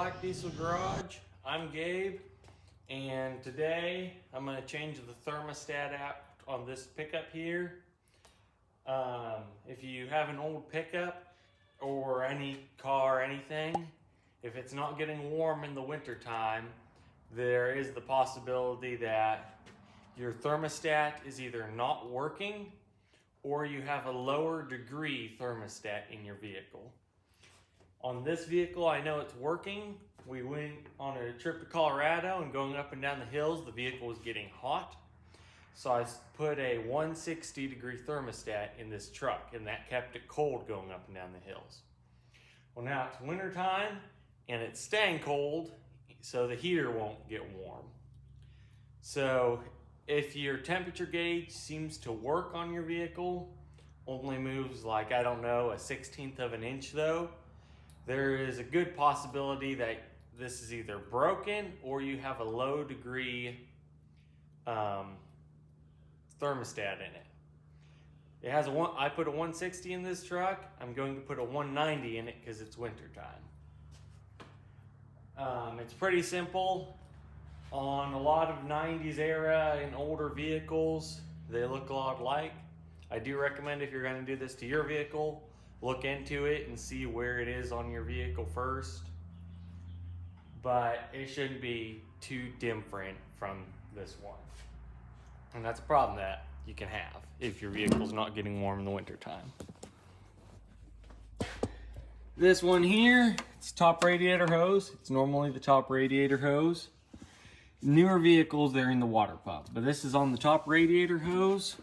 Black Diesel Garage. I'm Gabe, and today I'm going to change the thermostat app on this pickup here. If you have an old pickup or any car, anything, if it's not getting warm in the winter time, there is the possibility that your thermostat is either not working or you have a lower degree thermostat in your vehicle. On this vehicle, I know it's working. We went on a trip to Colorado, and going up and down the hills, the vehicle was getting hot. So I put a 160 degree thermostat in this truck, and that kept it cold going up and down the hills. Well, now it's winter time and it's staying cold, so the heater won't get warm. So if your temperature gauge seems to work on your vehicle, only moves like, I don't know, a 1/16 of an inch though, there is a good possibility that this is either broken or you have a low degree thermostat in it. It has I put a 160 in this truck. I'm going to put a 190 in it because it's winter time. It's pretty simple. On a lot of 90s era and older vehicles, they look a lot alike. I do recommend, if you're going to do this to your vehicle, look into it and see where it is on your vehicle first. But it shouldn't be too different from this one. And that's a problem that you can have if your vehicle's not getting warm in the winter time. This one here, it's top radiator hose. It's normally the top radiator hose. Newer vehicles, they're in the water pump, but this is on the top radiator hose,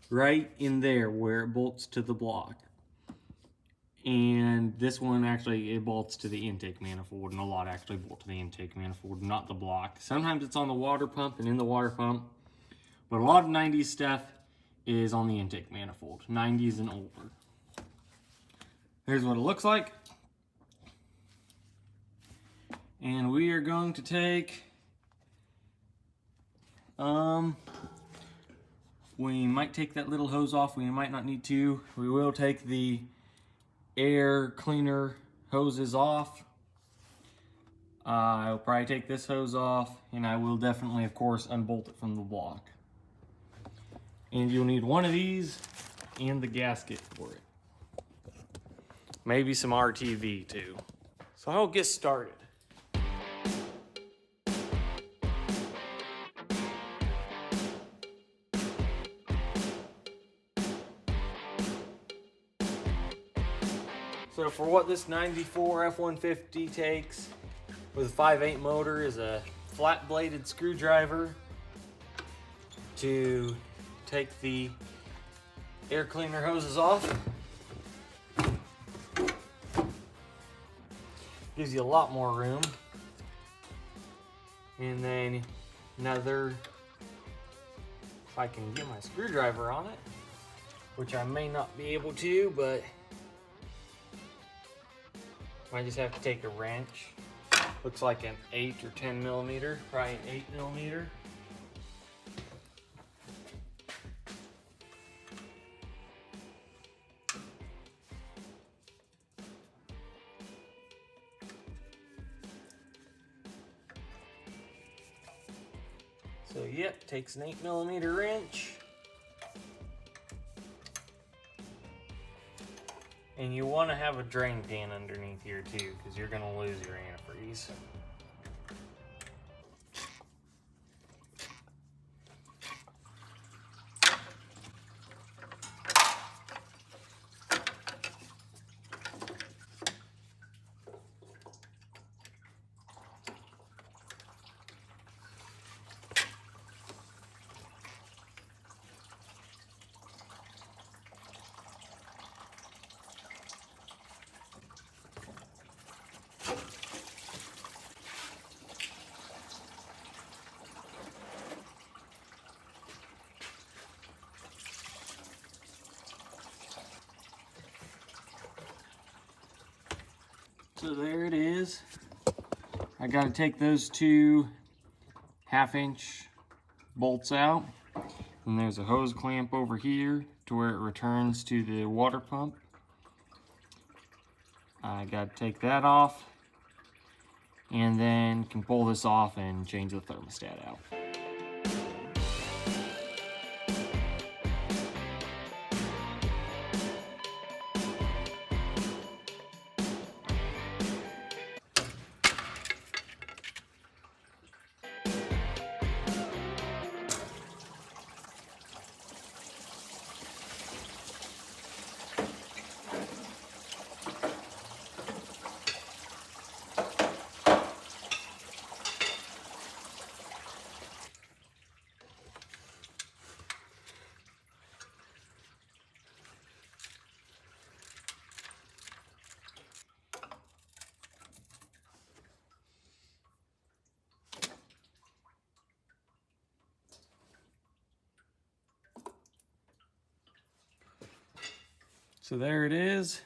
right in there where it bolts to the block. And this one actually, it bolts to the intake manifold, and a lot actually bolt to the intake manifold, not the block. Sometimes it's on the water pump and in the water pump, but a lot of 90s stuff is on the intake manifold, 90s and older. Here's what it looks like. And we are going to take, we might take that little hose off, we might not need to. We will take the air cleaner hoses off. I'll probably take this hose off, and I will definitely, of course, unbolt it from the block. And you'll need one of these and the gasket for it. Maybe some RTV too. So I'll get started. So for what this 94 F-150 takes with a 5/8 motor is a flat bladed screwdriver to take the air cleaner hoses off. Gives you a lot more room. And then another, if I can get my screwdriver on it, which I may not be able to, but I just have to take a wrench. Looks like an 8 or 10 millimeter, probably an 8 millimeter. So yep, takes an 8 millimeter wrench. And you want to have a drain pan underneath here too, because you're going to lose your antifreeze. So there it is. I got to take those two 1/2-inch bolts out. And there's a hose clamp over here to where it returns to the water pump. I got to take that off. and then you can pull this off and change the thermostat out. So there it is.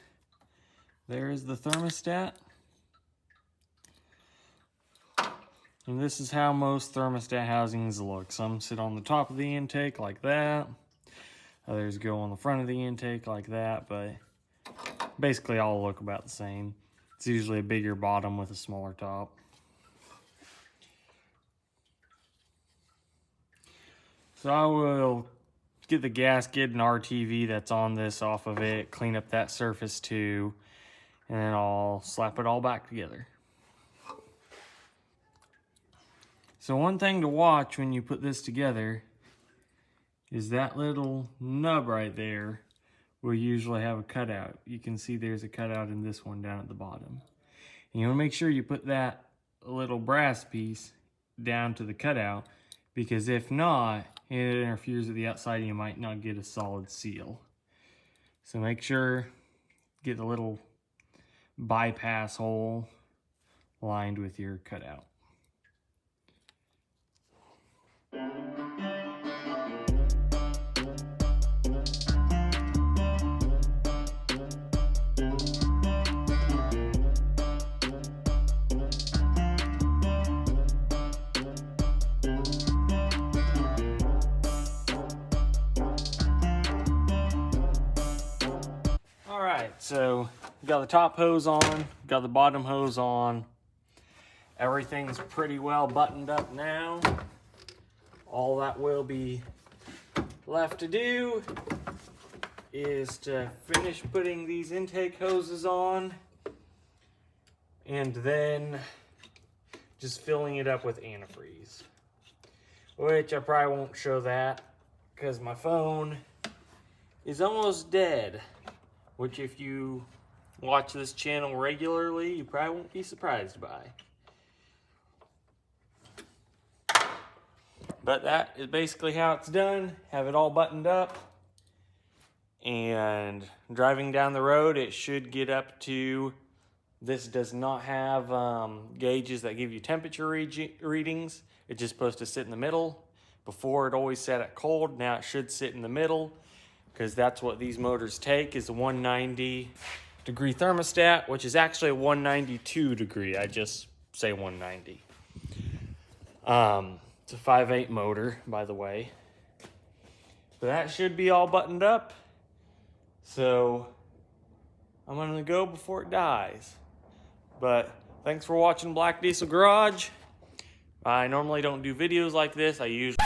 There is the thermostat. And this is how most thermostat housings look. Some sit on the top of the intake like that. Others go on the front of the intake like that, but basically all look about the same. It's usually a bigger bottom with a smaller top. So I will get the gasket and RTV that's on this off of it, clean up that surface too, and then I'll slap it all back together. So one thing to watch when you put this together is that little nub right there will usually have a cutout. You can see there's a cutout in this one down at the bottom. And you want to make sure you put that little brass piece down to the cutout, because if not, it interferes with the outside and you might not get a solid seal. So make sure, get the little bypass hole lined with your cutout. Alright, so got the top hose on, got the bottom hose on. Everything's pretty well buttoned up now. All that will be left to do is to finish putting these intake hoses on and then just filling it up with antifreeze. Which I probably won't show that because my phone is almost dead. Which if you watch this channel regularly, you probably won't be surprised by. But that is basically how it's done. Have it all buttoned up. And driving down the road, it should get up to, this does not have gauges that give you temperature readings. It's just supposed to sit in the middle. Before it always sat at cold, now it should sit in the middle, because that's what these motors take, is a 190 degree thermostat, which is actually a 192 degree. I just say 190. It's a 5.8 motor, by the way. But that should be all buttoned up. So I'm gonna go before it dies. But thanks for watching Black Diesel Garage. I normally don't do videos like this. I usually